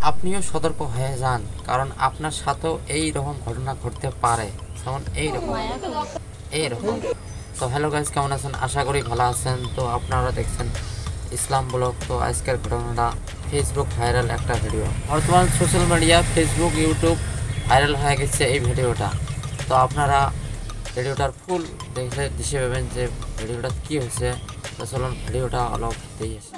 আপনিও সতর্ক হয়ে যান, কারণ আপনার সাথেও এই রকম ঘটনা ঘটতে পারে। যেমন এইরকম। তো হ্যালো গাইস, কেমন আছেন? আশা করি ভালো আছেন। তো আপনারা দেখছেন ইসলাম ব্লগ। তো আজকের ঘটনাটা ফেসবুক ভাইরাল একটা ভিডিও। বর্তমান social media Facebook YouTube viral হয়ে গেছে এই ভিডিওটা। তো আপনারা ভিডিওটার ফুল দেখলে দিশে পাবেন যে ভিডিওটা কী হয়েছে। তো চলুন ভিডিওটা অলপ দিয়েছে।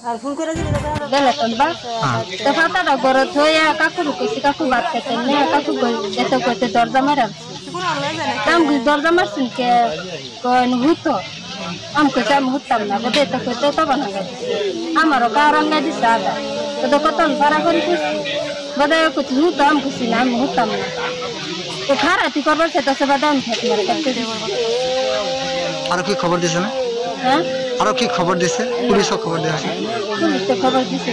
আর ফোন করে দিলে গেলে তোমরা তো ফাটাটা গরত হয়ে কাকু কইছি কাকু বাদ খেতে নে কাকু যেতে করতে দরজা মারা তাম দরজা মারছেন কে কোন হুতো আমকে চাম হুতাম না বদে তো কইতে তো বানা আমারও কারণ না দিছে আদা তো কত ভাড়া করে কইছি বদে কইতে হুতো আম কইছি না আমি হুতাম না তো খারাতি করবার সে তো সবা দাম থাকে মারা করতে আর কি খবর দিছে না? হ্যাঁ আর কি খবর দিছে? পুলিশও খবর দিছে। পুলিশে খবর দিছে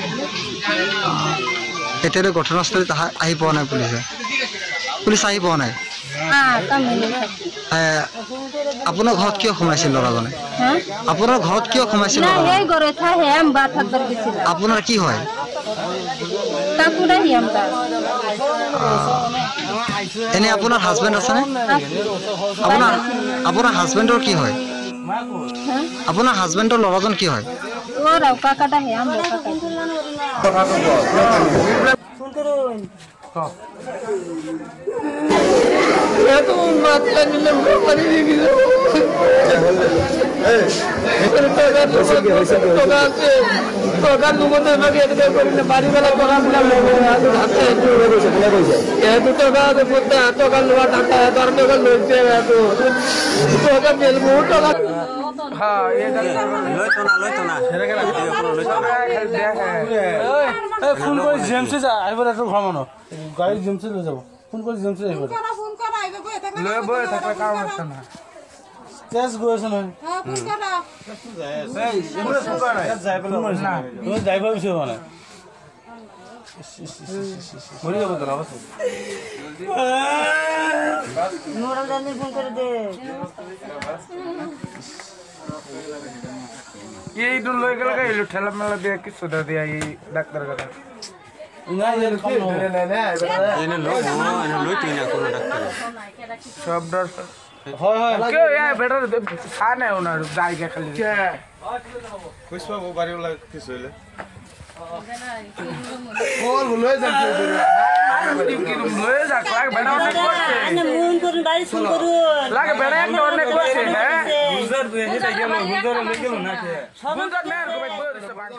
এটারে ঘটনাস্থলে তাহা আহি পোৱা নাই পুলিচ আহি পোৱা নাই। আপোনাৰ ঘৰত কিয় সোমাইছিল ল'ৰাজনে? আপোনাৰ ঘৰত কিয় সোমাইছিল? আপোনাৰ কি হয়? এনে আপোনাৰ হাজবেণ্ড আছেনে? আপোনাৰ হাজবেণ্ডৰ কি হয়? আপোনাৰ হাজবেণ্ডৰ ল'ৰাজন কি হয়? ফোন কৰি জেমচি আহিব ভ্ৰমণ গাড়ী জেমচি লৈ যাব ফোন কৰি জেমচি আহিব তেজ গৈ আছে নহয় যাই পাব বিচাৰিব মানে মৰি যাব ফোন কৰি দে এইটো লৈ গেলে এইটো ঠেলা মেলা দিয়ে কি সোধা দিয়া এই ডাক্তার কথা সব ডর হয় বেটার খা নাই ওনার জায়গা খালি কইসবা বাড়ি ওলা কিছু হইলে ওর লয়ে যাক লয়ে যাক লাগ বেটা অনেক করছে আনে মন করুন বাড়ি শুন করুন লাগে বেটা একটা অনেক করছে হ্যাঁ বুঝার এটা গেল বুঝার লেগে গেল না কে বুঝার না কই বইছে বাড়ি